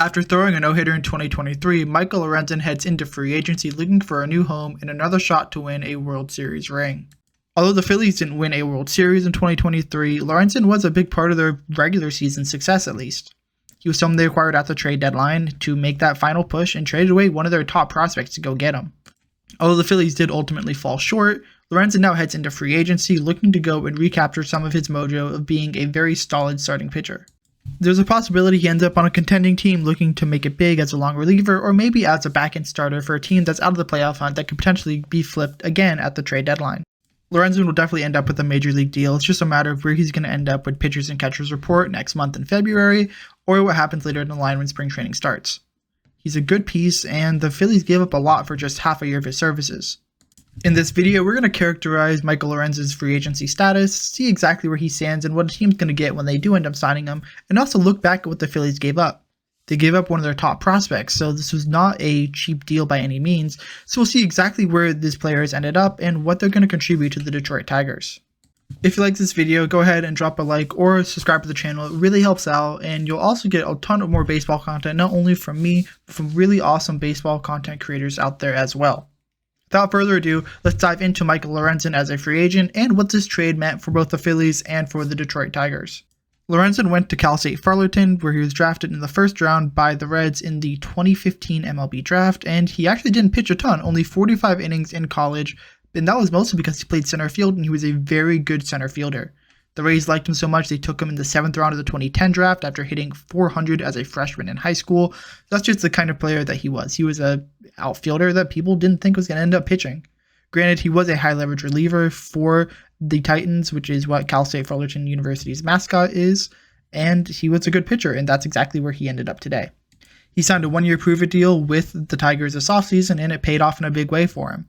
After throwing a no-hitter in 2023, Michael Lorenzen heads into free agency looking for a new home and another shot to win a World Series ring. Although the Phillies didn't win a World Series in 2023, Lorenzen was a big part of their regular season success at least. He was someone they acquired at the trade deadline to make that final push and traded away one of their top prospects to go get him. Although the Phillies did ultimately fall short, Lorenzen now heads into free agency looking to go and recapture some of his mojo of being a very solid starting pitcher. There's a possibility he ends up on a contending team looking to make it big as a long reliever or maybe as a back-end starter for a team that's out of the playoff hunt that could potentially be flipped again at the trade deadline. Lorenzen will definitely end up with a major league deal. It's just a matter of where he's going to end up with pitchers and catchers report next month in February or what happens later in the line when spring training starts. He's a good piece and the Phillies gave up a lot for just half a year of his services. In this video, we're going to characterize Michael Lorenzen's free agency status, see exactly where he stands and what a team's going to get when they do end up signing him, and also look back at what the Phillies gave up. They gave up one of their top prospects, so this was not a cheap deal by any means, so we'll see exactly where these players ended up and what they're going to contribute to the Detroit Tigers. If you like this video, go ahead and drop a like or subscribe to the channel. It really helps out, and you'll also get a ton of more baseball content, not only from me, but from really awesome baseball content creators out there as well. Without further ado, let's dive into Michael Lorenzen as a free agent and what this trade meant for both the Phillies and for the Detroit Tigers. Lorenzen went to Cal State Fullerton, where he was drafted in the first round by the Reds in the 2015 MLB draft, and he actually didn't pitch a ton, only 45 innings in college, and that was mostly because he played center field and he was a very good center fielder. The Rays liked him so much they took him in the 7th round of the 2010 draft after hitting .400 as a freshman in high school. That's just the kind of player that he was. He was an outfielder that people didn't think was going to end up pitching. Granted, he was a high leverage reliever for the Titans, which is what Cal State Fullerton University's mascot is, and he was a good pitcher, and that's exactly where he ended up today. He signed a 1-year prove-it deal with the Tigers this offseason, and it paid off in a big way for him.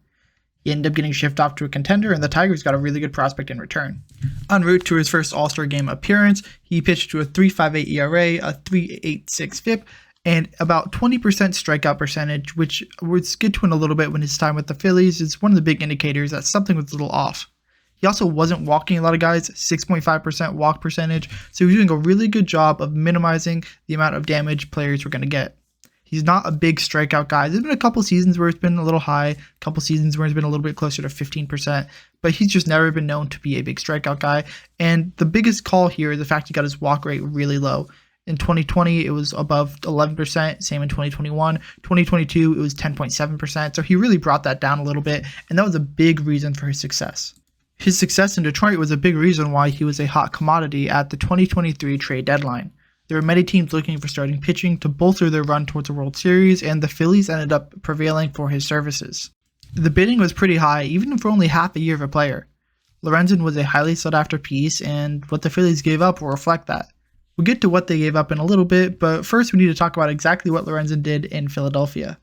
He ended up getting shipped off to a contender, and the Tigers got a really good prospect in return. En route to his first All-Star Game appearance, he pitched to a 3.58 ERA, a 3.86 FIP, and about 20% strikeout percentage, which we'll get to in a little bit when his time with the Phillies is one of the big indicators that something was a little off. He also wasn't walking a lot of guys, 6.5% walk percentage, so he was doing a really good job of minimizing the amount of damage players were going to get. He's not a big strikeout guy. There's been a couple seasons where it's been a little high, a couple seasons where it's been a little bit closer to 15%, but he's just never been known to be a big strikeout guy. And the biggest call here is the fact he got his walk rate really low. In 2020, it was above 11%, same in 2021. 2022, it was 10.7%, so he really brought that down a little bit, and that was a big reason for his success. His success in Detroit was a big reason why he was a hot commodity at the 2023 trade deadline. There were many teams looking for starting pitching to bolster their run towards the World Series, and the Phillies ended up prevailing for his services. The bidding was pretty high, even for only half a year of a player. Lorenzen was a highly sought-after piece, and what the Phillies gave up will reflect that. We'll get to what they gave up in a little bit, but first we need to talk about exactly what Lorenzen did in Philadelphia.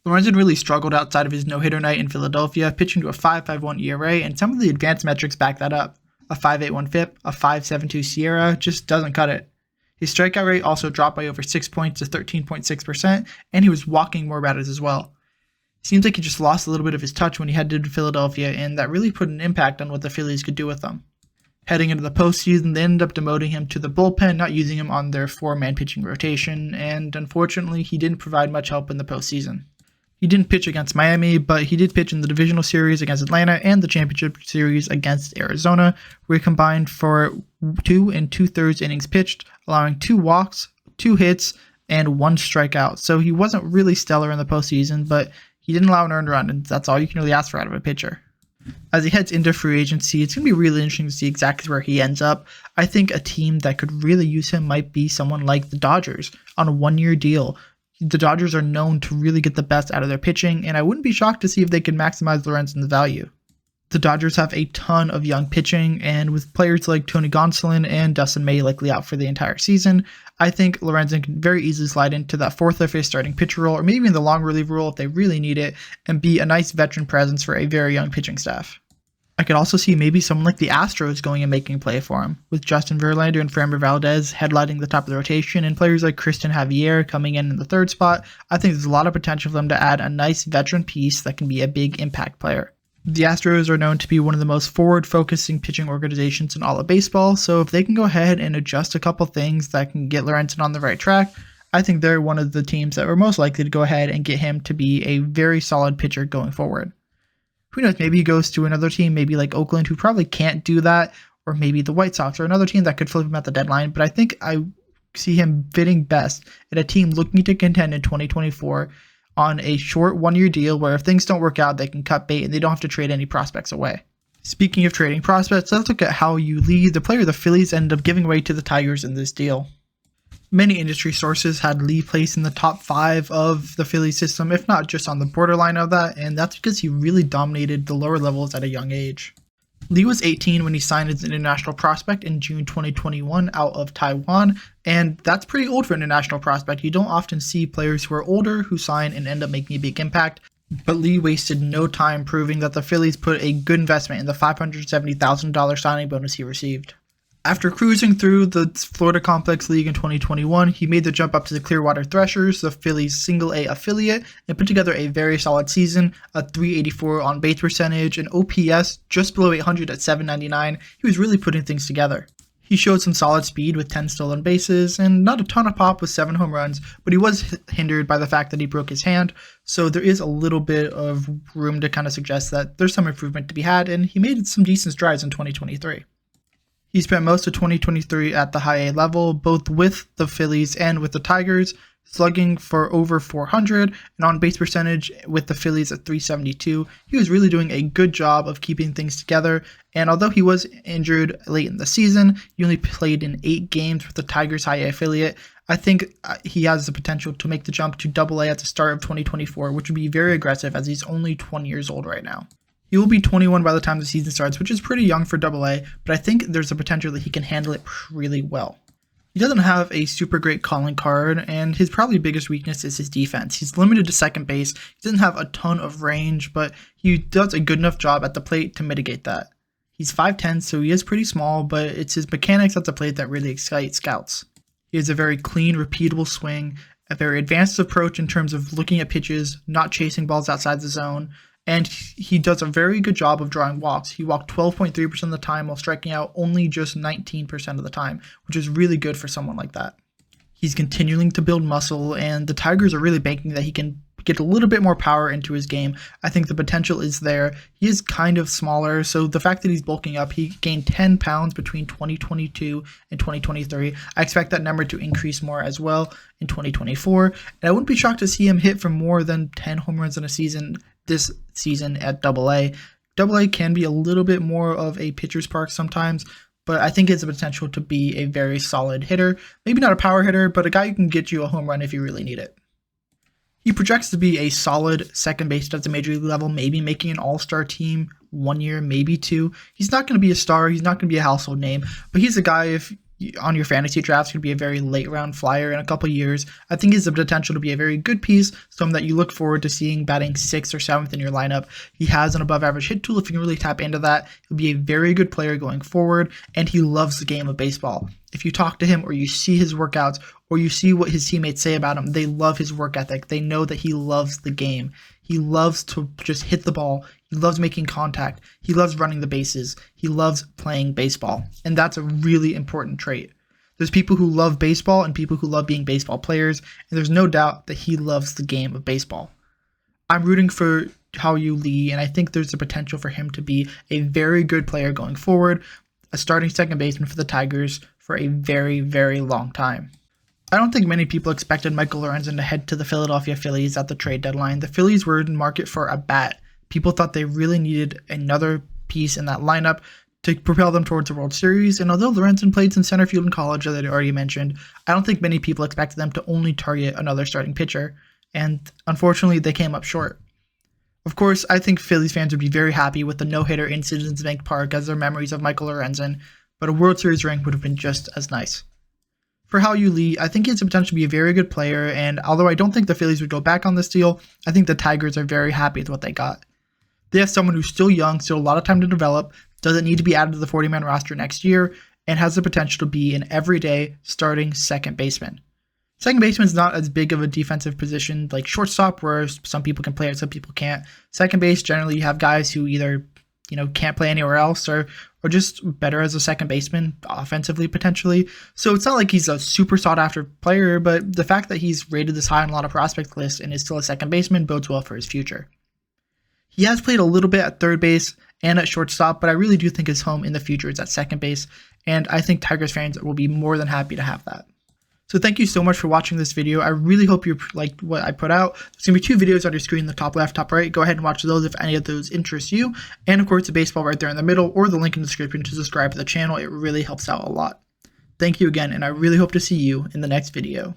Lorenzen really struggled outside of his no-hitter night in Philadelphia, pitching to a 5.51 ERA, and some of the advanced metrics back that up. A 5.81 FIP, a 5.72 SIERA just doesn't cut it. His strikeout rate also dropped by over 6 points to 13.6%, and he was walking more batters as well. It seems like he just lost a little bit of his touch when he headed to Philadelphia, and that really put an impact on what the Phillies could do with him. Heading into the postseason, they ended up demoting him to the bullpen, not using him on their 4-man pitching rotation, and unfortunately, he didn't provide much help in the postseason. He didn't pitch against Miami, but he did pitch in the divisional series against Atlanta and the championship series against Arizona, where he combined for 2 2/3 innings pitched, allowing 2 walks, 2 hits, and 1 strikeout. So he wasn't really stellar in the postseason, but he didn't allow an earned run, and that's all you can really ask for out of a pitcher. As he heads into free agency, it's going to be really interesting to see exactly where he ends up. I think a team that could really use him might be someone like the Dodgers on a 1-year deal. The Dodgers are known to really get the best out of their pitching, and I wouldn't be shocked to see if they can maximize Lorenzen's value. The Dodgers have a ton of young pitching, and with players like Tony Gonsolin and Dustin May likely out for the entire season, I think Lorenzen can very easily slide into that 4th or 5th starting pitcher role, or maybe in the long reliever role if they really need it, and be a nice veteran presence for a very young pitching staff. I could also see maybe someone like the Astros going and making a play for him, with Justin Verlander and Framber Valdez headlining the top of the rotation, and players like Christian Javier coming in the 3rd spot. I think there's a lot of potential for them to add a nice veteran piece that can be a big impact player. The Astros are known to be one of the most forward-focusing pitching organizations in all of baseball, so if they can go ahead and adjust a couple things that can get Lorenzen on the right track, I think they're one of the teams that were most likely to go ahead and get him to be a very solid pitcher going forward. Who knows, maybe he goes to another team, maybe like Oakland, who probably can't do that, or maybe the White Sox or another team that could flip him at the deadline. But I think I see him fitting best at a team looking to contend in 2024 on a short one-year deal where if things don't work out, they can cut bait and they don't have to trade any prospects away. Speaking of trading prospects, let's look at Hao Yu Lee, the player the Phillies ended up giving away to the Tigers in this deal. Many industry sources had Lee placed in the top 5 of the Phillies system, if not just on the borderline of that, and that's because he really dominated the lower levels at a young age. Lee was 18 when he signed as an international prospect in June 2021 out of Taiwan, and that's pretty old for an international prospect. You don't often see players who are older who sign and end up making a big impact, but Lee wasted no time proving that the Phillies put a good investment in the $570,000 signing bonus he received. After cruising through the Florida Complex League in 2021, he made the jump up to the Clearwater Threshers, the Phillies' single-A affiliate, and put together a very solid season, a .384 on-base percentage, an OPS just below 800 at .799. He was really putting things together. He showed some solid speed with 10 stolen bases, and not a ton of pop with 7 home runs, but he was hindered by the fact that he broke his hand, so there is a little bit of room to kind of suggest that there's some improvement to be had, and he made some decent strides in 2023. He spent most of 2023 at the high A level, both with the Phillies and with the Tigers, slugging for over 400 and on-base percentage with the Phillies at .372. He was really doing a good job of keeping things together, and although he was injured late in the season, he only played in 8 games with the Tigers high A affiliate. I think he has the potential to make the jump to AA at the start of 2024, which would be very aggressive as he's only 20 years old right now. He will be 21 by the time the season starts, which is pretty young for AA, but I think there's a potential that he can handle it really well. He doesn't have a super great calling card, and his probably biggest weakness is his defense. He's limited to second base. He doesn't have a ton of range, but he does a good enough job at the plate to mitigate that. He's 5'10", so he is pretty small, but it's his mechanics at the plate that really excite scouts. He has a very clean, repeatable swing, a very advanced approach in terms of looking at pitches, not chasing balls outside the zone, and he does a very good job of drawing walks. He walked 12.3% of the time while striking out only just 19% of the time, which is really good for someone like that. He's continuing to build muscle, and the Tigers are really banking that he can get a little bit more power into his game. I think the potential is there. He is kind of smaller, so the fact that he's bulking up, he gained 10 pounds between 2022 and 2023. I expect that number to increase more as well in 2024, and I wouldn't be shocked to see him hit for more than 10 home runs in a season this season at AA. AA can be a little bit more of a pitcher's park sometimes, but I think it's a potential to be a very solid hitter. Maybe not a power hitter, but a guy who can get you a home run if you really need it. He projects to be a solid second baseman at the major league level, maybe making an all-star team 1 year, maybe 2. He's not going to be a star. He's not going to be a household name, but he's a guy, if on your fantasy drafts, could be a very late round flyer in a couple years. I think he has the potential to be a very good piece, someone that you look forward to seeing batting 6th or 7th in your lineup. He has an above average hit tool. If you can really tap into that, he'll be a very good player going forward, and he loves the game of baseball. If you talk to him or you see his workouts or you see what his teammates say about him, they love his work ethic. They know that he loves the game. He loves to just hit the ball. He loves making contact. He loves running the bases. He loves playing baseball. And that's a really important trait. There's people who love baseball and people who love being baseball players, and there's no doubt that he loves the game of baseball. I'm rooting for Hao Yu Lee, and I think there's the potential for him to be a very good player going forward, a starting second baseman for the Tigers for a very, very long time. I don't think many people expected Michael Lorenzen to head to the Philadelphia Phillies at the trade deadline. The Phillies were in the market for a bat. People thought they really needed another piece in that lineup to propel them towards the World Series, and although Lorenzen played some center field in college, as I already mentioned, I don't think many people expected them to only target another starting pitcher, and unfortunately they came up short. Of course, I think Phillies fans would be very happy with the no-hitter in Citizens Bank Park as their memories of Michael Lorenzen, but a World Series ring would have been just as nice. For Hao Yu Lee, I think he has the potential to be a very good player, and although I don't think the Phillies would go back on this deal, I think the Tigers are very happy with what they got. They have someone who's still young, still a lot of time to develop, doesn't need to be added to the 40-man roster next year, and has the potential to be an everyday starting second baseman. Second baseman is not as big of a defensive position like shortstop, where some people can play it, some people can't. Second base, generally you have guys who either can't play anywhere else, or or just better as a second baseman, offensively potentially. So it's not like he's a super sought after player, but the fact that he's rated this high on a lot of prospect lists and is still a second baseman bodes well for his future. He has played a little bit at third base and at shortstop, but I really do think his home in the future is at second base, and I think Tigers fans will be more than happy to have that. So thank you so much for watching this video. I really hope you liked what I put out. There's going to be 2 videos on your screen, the top left, top right. Go ahead and watch those if any of those interest you. And of course, the baseball right there in the middle, or the link in the description to subscribe to the channel. It really helps out a lot. Thank you again, and I really hope to see you in the next video.